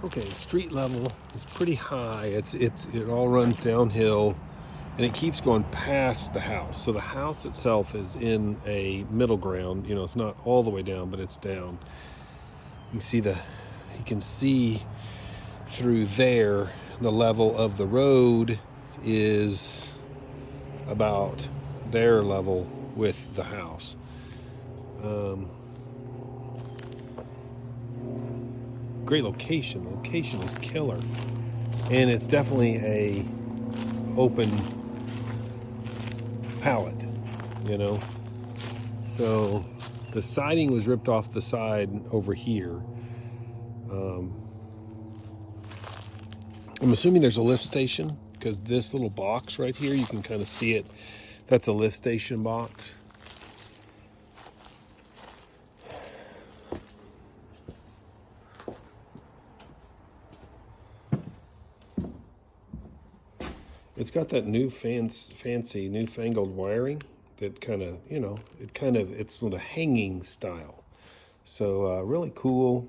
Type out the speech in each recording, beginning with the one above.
Okay, street level is pretty high. It all runs downhill, and it keeps going past the house. So the house itself is in a middle ground. You know, it's not all the way down, but it's down. You can see through there. The level of the road is about their level with the house. Great location. The location is killer, and it's definitely a open palette, you know. So the siding was ripped off the side over here. I'm assuming there's a lift station because this little box right here, you can kind of see it. That's a lift station box. It's got that fancy, newfangled wiring that kind of, you know, it's the hanging style. So really cool.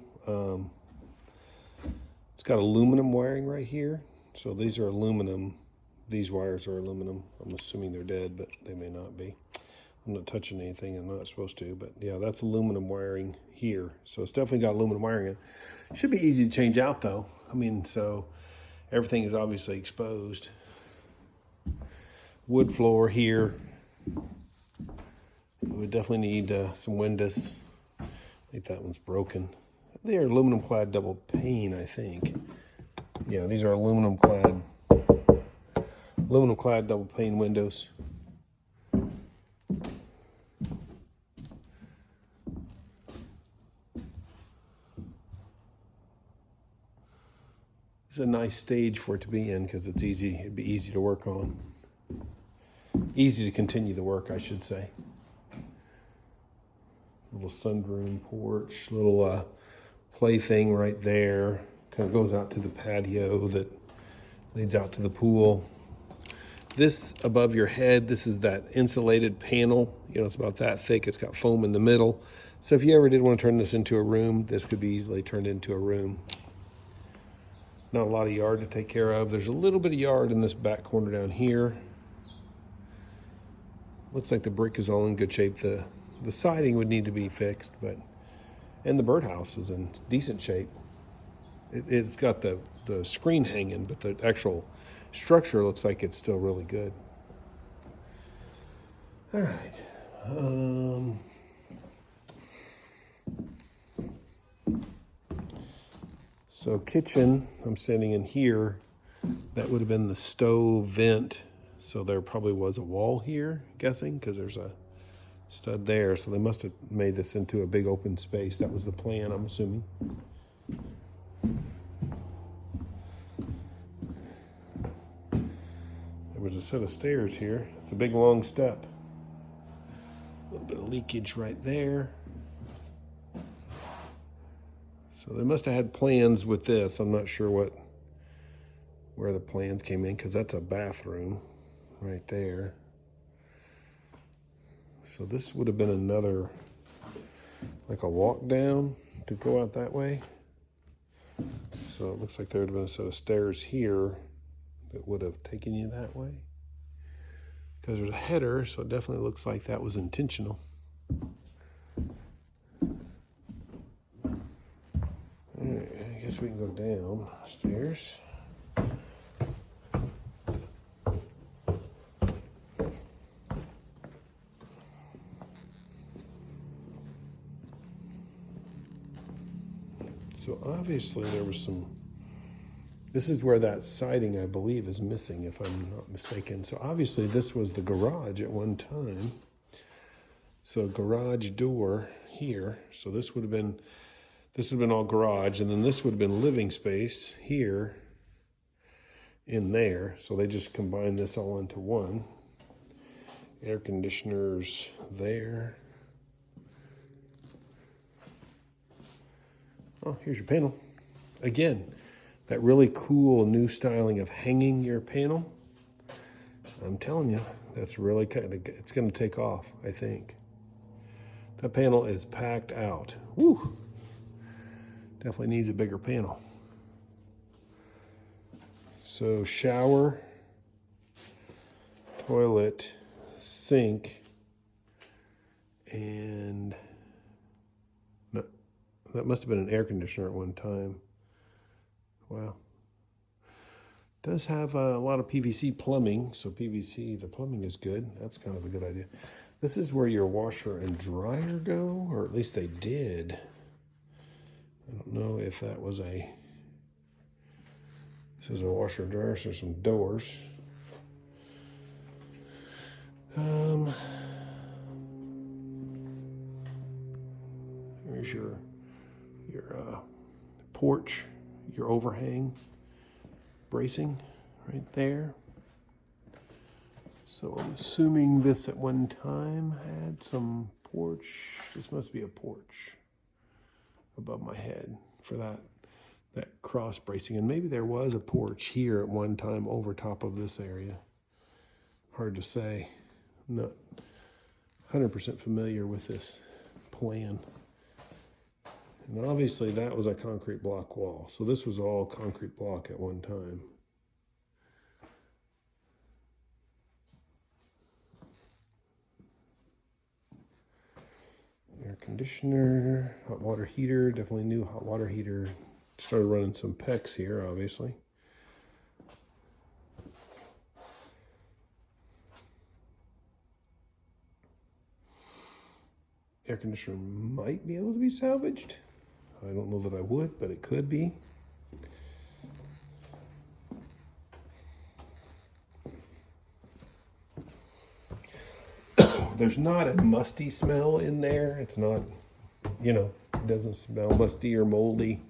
It's got aluminum wiring right here. So these are aluminum. These wires are aluminum. I'm assuming they're dead, but they may not be. I'm not touching anything I'm not supposed to, but yeah, that's aluminum wiring here. So it's definitely got aluminum wiring in it. Should be easy to change out though. I mean, so everything is obviously exposed. Wood floor here. We definitely need some windows. I think that one's broken. They are aluminum clad double pane, I think. Yeah, these are aluminum clad double pane windows. It's a nice stage for it to be in because it's easy. It'd be easy to work on. Easy to continue the work, I should say. Little sunroom porch, little plaything right there. Kind of goes out to the patio that leads out to the pool. This above your head, this is that insulated panel. You know, it's about that thick. It's got foam in the middle. So if you ever did want to turn this into a room, this could be easily turned into a room. Not a lot of yard to take care of. There's a little bit of yard in this back corner down here. Looks like the brick is all in good shape. The siding would need to be fixed, and the birdhouse is in decent shape. It's got the screen hanging, but the actual structure looks like it's still really good. All right. So kitchen, I'm standing in here. That would have been the stove vent. So there probably was a wall here, I'm guessing, because there's a stud there. So they must have made this into a big open space. That was the plan, I'm assuming. There was a set of stairs here. It's a big long step. A little bit of leakage right there. So they must have had plans with this. I'm not sure where the plans came in because that's a bathroom right there. So this would have been another, like a walk down to go out that way. So it looks like there would have been a set of stairs here that would have taken you that way. Because there's a header, so it definitely looks like that was intentional. All right, I guess we can go downstairs. So obviously there was this is where that siding, I believe, is missing, if I'm not mistaken. So obviously this was the garage at one time. So garage door here. So this would have been all garage, and then this would have been living space here in there. So they just combined this all into one. Air conditioners there. Oh, here's your panel. Again, that really cool new styling of hanging your panel. I'm telling you, that's really, it's going to take off, I think. That panel is packed out. Woo! Definitely needs a bigger panel. So shower, toilet, sink, and no, that must have been an air conditioner at one time. Wow. Does have a lot of PVC plumbing, so PVC, the plumbing is good. That's kind of a good idea. This is where your washer and dryer go, or at least they did. I don't know if that was a... This is a washer and dryer, so there's some doors. Here's your porch, your overhang bracing right there. So I'm assuming this at one time had some porch. This must be a porch above my head for that cross bracing. And maybe there was a porch here at one time over top of this area. Hard to say. I'm not 100% familiar with this plan. And obviously that was a concrete block wall. So this was all concrete block at one time. Air conditioner, hot water heater, definitely new hot water heater. Started running some PEX here, obviously. Air conditioner might be able to be salvaged. I don't know that I would, but it could be. There's not a musty smell in there. It's not, you know, it doesn't smell musty or moldy.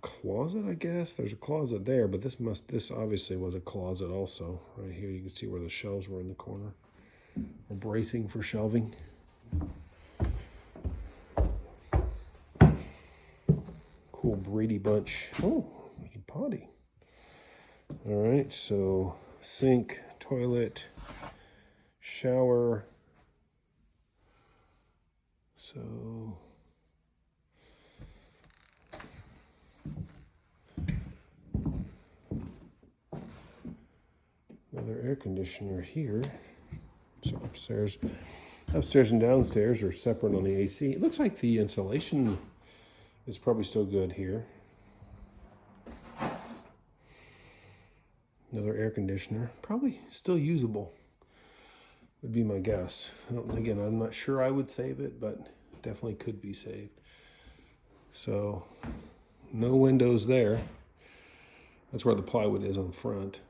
Closet, I guess. There's a closet there, but this obviously was a closet also. Right here you can see where the shelves were in the corner. Or bracing for shelving. Cool Brady Bunch. Oh, there's a potty. All right, so sink, toilet, shower. So another air conditioner here. So upstairs and downstairs are separate on the AC. It looks like the insulation is probably still good here. Another air conditioner, probably still usable, would be my guess. Again, I'm not sure I would save it, but definitely could be saved. So no windows there. That's where the plywood is on the front.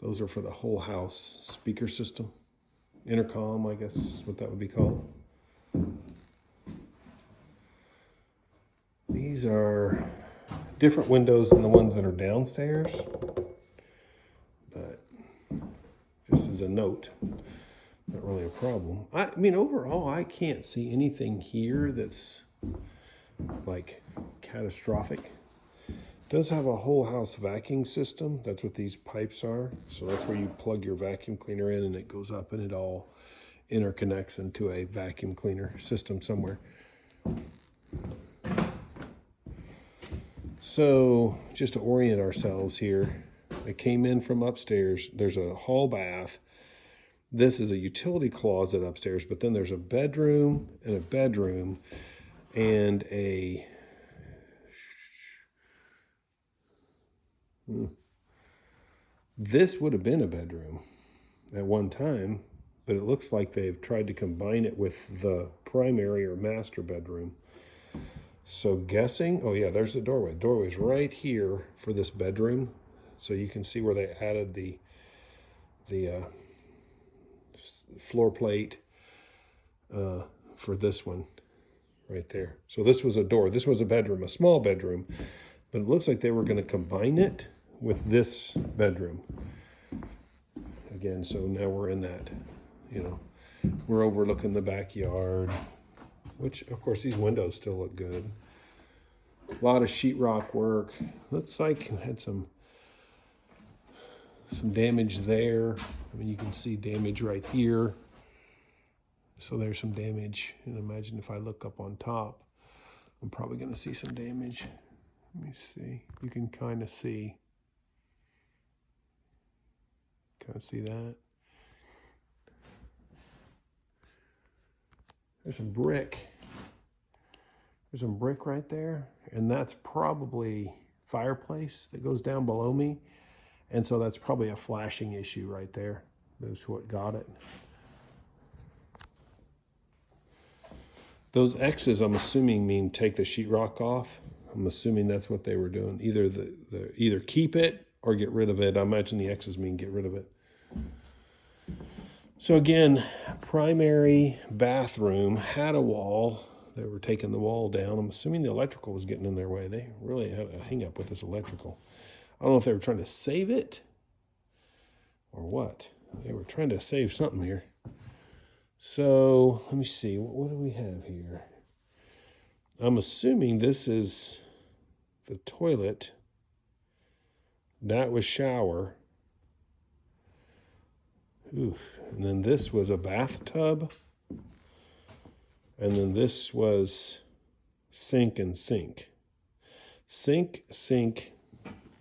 Those are for the whole house speaker system. Intercom, I guess is what that would be called. These are different windows than the ones that are downstairs. But just as a note, not really a problem. I mean, overall, I can't see anything here that's like catastrophic. Does have a whole house vacuum system. That's what these pipes are. So that's where you plug your vacuum cleaner in and it goes up and it all interconnects into a vacuum cleaner system somewhere. So just to orient ourselves here, I came in from upstairs. There's a hall bath. This is a utility closet upstairs, but then there's a bedroom and a this would have been a bedroom at one time, but it looks like they've tried to combine it with the primary or master bedroom. So guessing, oh yeah, there's the doorway. Doorway's right here for this bedroom. So you can see where they added the floor plate for this one right there. So this was a door. This was a bedroom, a small bedroom, but it looks like they were going to combine it with this bedroom. Again, so now we're in that, you know, we're overlooking the backyard, which of course these windows still look good. A lot of sheetrock work. Looks like it had some some damage there. I mean, you can see damage right here. So there's some damage. And imagine if I look up on top, I'm probably going to see some damage. Let me see. You can kind of see. Kind of see that. There's some brick. There's some brick right there. And that's probably fireplace that goes down below me. And so that's probably a flashing issue right there. That's what got it. Those X's, I'm assuming, mean take the sheetrock off. I'm assuming that's what they were doing. Either keep it or get rid of it. I imagine the X's mean get rid of it. So again, primary bathroom had a wall. They were taking the wall down. I'm assuming the electrical was getting in their way. They really had a hang up with this electrical. I don't know if they were trying to save it or what. They were trying to save something here. So let me see. What do we have here? I'm assuming this is the toilet. That was shower. Oof. And then this was a bathtub. And then this was sink and sink. Sink,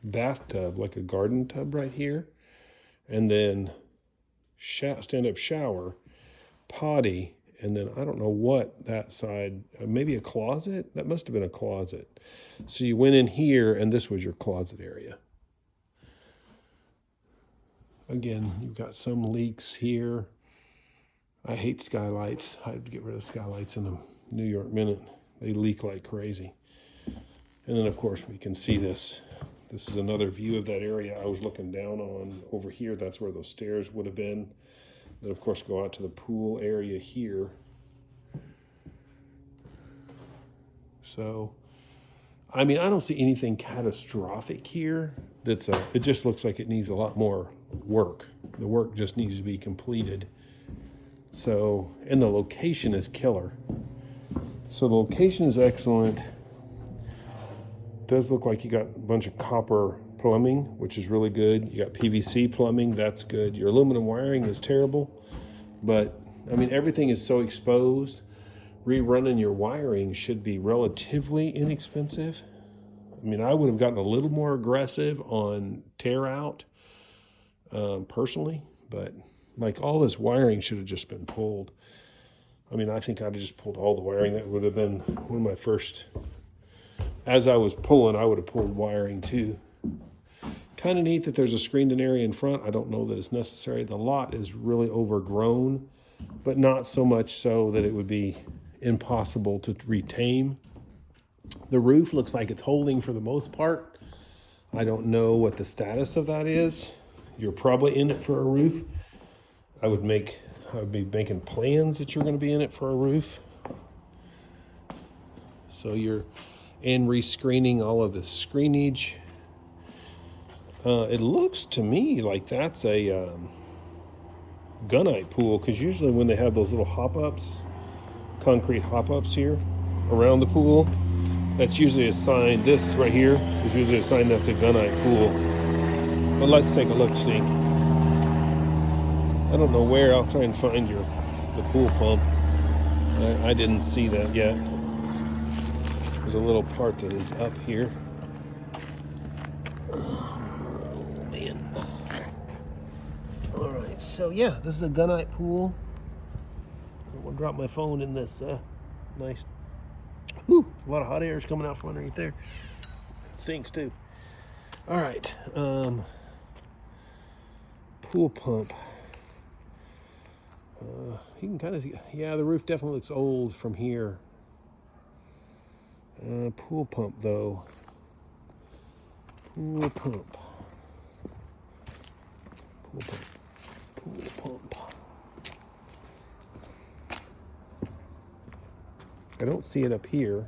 bathtub, like a garden tub right here. And then stand-up shower, potty, and then I don't know what that side, maybe a closet? That must have been a closet. So you went in here, and this was your closet area. Again, you've got some leaks here. I hate skylights. I'd get rid of skylights in a New York minute. They leak like crazy. And then, of course, we can see this. This is another view of that area I was looking down on over here. That's where those stairs would have been. Then, of course, go out to the pool area here. So, I mean, I don't see anything catastrophic here. It just looks like it needs a lot more work. The work just needs to be completed. So, and the location is killer. So the location is excellent. Does look like you got a bunch of copper plumbing, which is really good. You got PVC plumbing, that's good. Your aluminum wiring is terrible, but I mean, everything is so exposed. Rerunning your wiring should be relatively inexpensive. I mean, I would have gotten a little more aggressive on tear out personally, but like all this wiring should have just been pulled. I mean, I think I'd have just pulled all the wiring. That would have been one of my first, as I was pulling, I would have pulled wiring too. Kind of neat that there's a screened-in area in front. I don't know that it's necessary. The lot is really overgrown, but not so much so that it would be impossible to retame. The roof looks like it's holding for the most part. I don't know what the status of that is. You're probably in it for a roof. I would be making plans that you're going to be in it for a roof. So you're rescreening all of the screenage. It looks to me like that's a gunite pool, because usually when they have those little hop-ups, concrete hop-ups here around the pool, that's usually a sign. This right here is usually a sign that's a gunite pool. But let's take a look, see. I don't know where. I'll try and find the pool pump. I didn't see that yet. There's a little part that is up here. Oh, man. All right, so yeah, this is a gunite pool. I'm gonna drop my phone in this nice. Whew, a lot of hot air is coming out from underneath there. It stinks too. All right, pool pump. You can kind of, yeah, the roof definitely looks old from here. Pool pump though. Pool pump. Pool pump. Pool pump. I don't see it up here.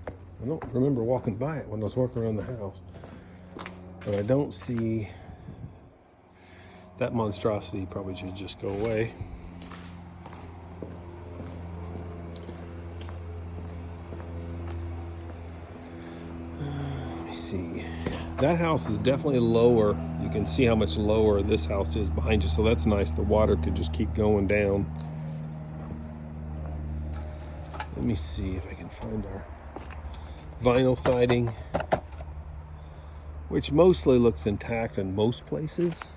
I don't remember walking by it when I was walking around the house. But I don't see that monstrosity. Probably should just go away. Let me see. That house is definitely lower. You can see how much lower this house is behind you, so that's nice. The water could just keep going down. Let me see if I can find our vinyl siding, which mostly looks intact in most places.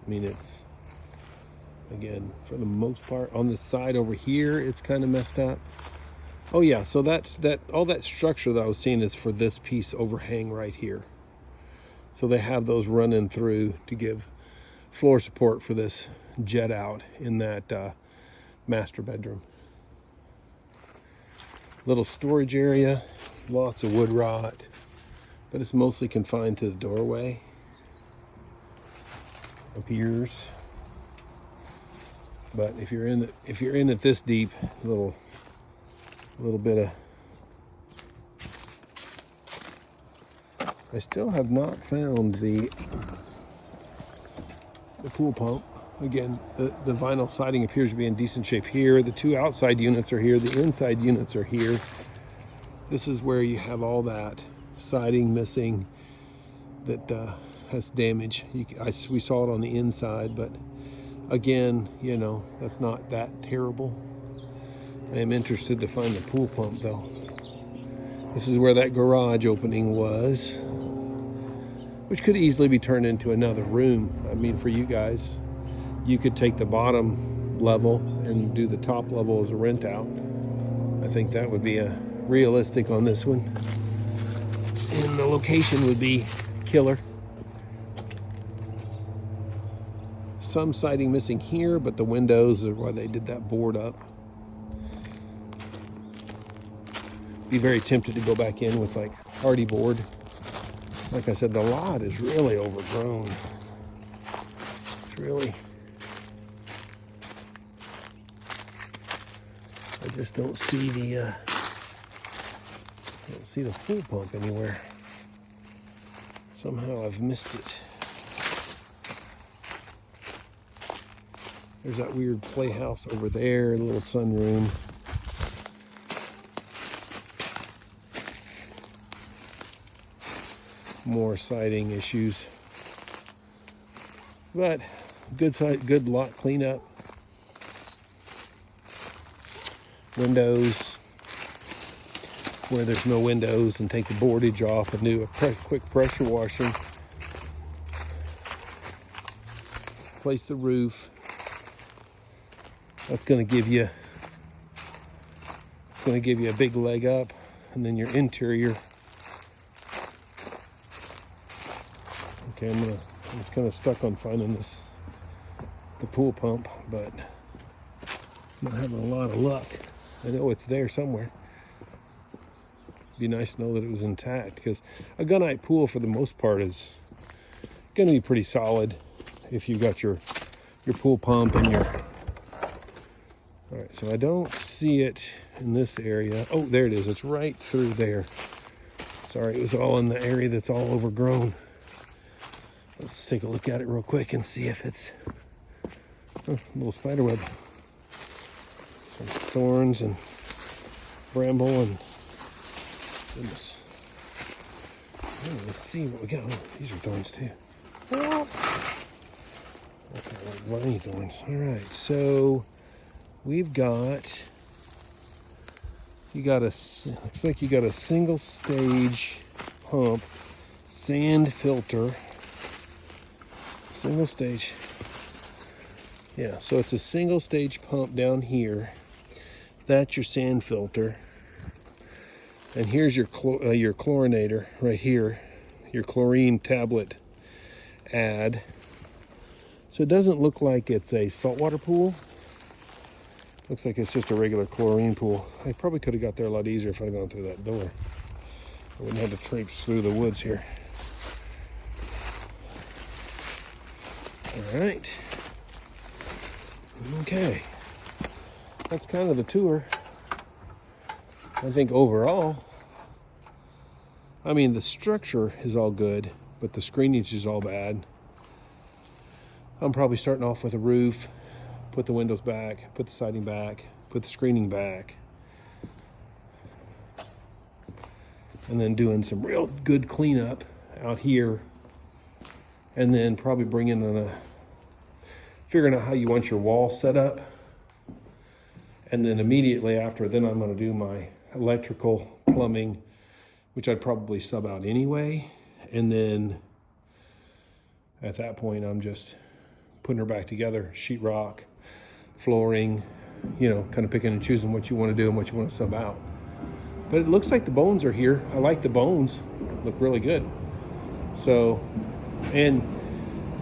I mean, it's, again, for the most part, on the side over here, it's kind of messed up. Oh yeah, so all that structure that I was seeing is for this piece overhang right here. So they have those running through to give floor support for this jet out in that master bedroom. Little storage area, lots of wood rot, but it's mostly confined to the doorway. Appears. But if you're in it this deep, a little bit of. I still have not found the pool pump. Again, the vinyl siding appears to be in decent shape here. The two outside units are here. The inside units are here. This is where you have all that siding missing that has damage. We saw it on the inside, but again, you know, that's not that terrible. I am interested to find the pool pump though. This is where that garage opening was, which could easily be turned into another room. I mean, for you guys, you could take the bottom level and do the top level as a rent out. I think that would be a realistic on this one. And the location would be killer. Some siding missing here, but the windows are why they did that board up. Be very tempted to go back in with like hardy board. Like I said, the lot is really overgrown. It's really, I just don't see the pool pump anywhere. Somehow I've missed it. There's that weird playhouse over there, a little sunroom. More siding issues, but good lot cleanup. Windows where there's no windows, and take the boardage off and do a quick pressure washing. Replace the roof. That's going to give you a big leg up, and then your interior. Okay, I'm kind of stuck on finding the pool pump, but I'm not having a lot of luck. I know it's there somewhere. It'd be nice to know that it was intact, because a gunite pool for the most part is going to be pretty solid if you've got your pool pump and your. All right, so I don't see it in this area. Oh, there it is. It's right through there. Sorry, it was all in the area that's all overgrown. Let's take a look at it real quick and see if it's a little spider web. Some thorns and bramble and goodness. Oh, let's see what we got. Oh, these are thorns too. Okay, like vine thorns. All right, so we've got. Looks like you got a single stage pump, sand filter. Single stage. Yeah, so it's a single stage pump down here. That's your sand filter. And here's your chlorinator right here. Your chlorine tablet add. So it doesn't look like it's a saltwater pool. Looks like it's just a regular chlorine pool. I probably could have got there a lot easier if I'd gone through that door. I wouldn't have to traipse through the woods here. All right. Okay. That's kind of the tour. I think overall, I mean, the structure is all good, but the screenage is all bad. I'm probably starting off with a roof, put the windows back, put the siding back, put the screening back. and then doing some real good cleanup out here, and then probably bringing in figuring out how you want your wall set up. And then immediately after, then I'm going to do my electrical, plumbing, which I'd probably sub out anyway. And then at that point, I'm just putting her back together, sheetrock, flooring, you know, kind of picking and choosing what you want to do and what you want to sub out. But it looks like the bones are here. I like the bones, look really good. So, and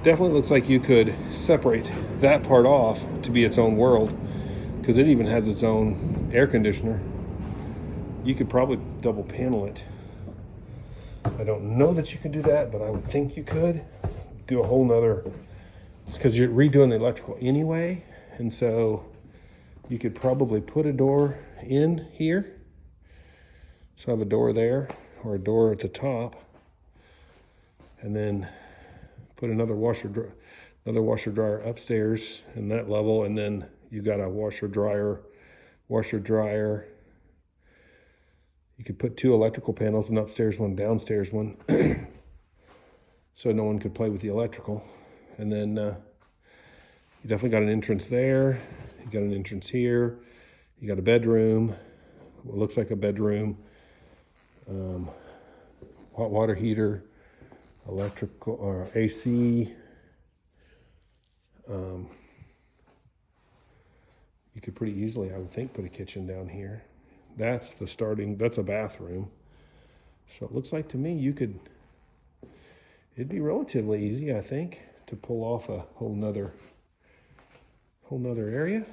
definitely looks like you could separate that part off to be its own world, because it even has its own air conditioner. You could probably double panel it. I don't know that you could do that, but I would think you could do a whole nother, it's because you're redoing the electrical anyway. And so you could probably put a door in here. So I have a door there, or a door at the top, and then put another washer dryer upstairs in that level, and then you got a washer dryer. You could put 2 electrical panels, an upstairs one, downstairs one, so no one could play with the electrical. And then you definitely got an entrance there. You got an entrance here. You got a bedroom. What looks like a bedroom. Hot water heater, electrical or AC. You could pretty easily, I would think, put a kitchen down here. That's a bathroom. So it looks like to me it'd be relatively easy, I think, to pull off a whole nother area.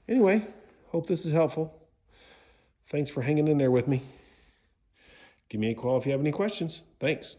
Anyway, hope this is helpful. Thanks for hanging in there with me. Give me a call if you have any questions. Thanks.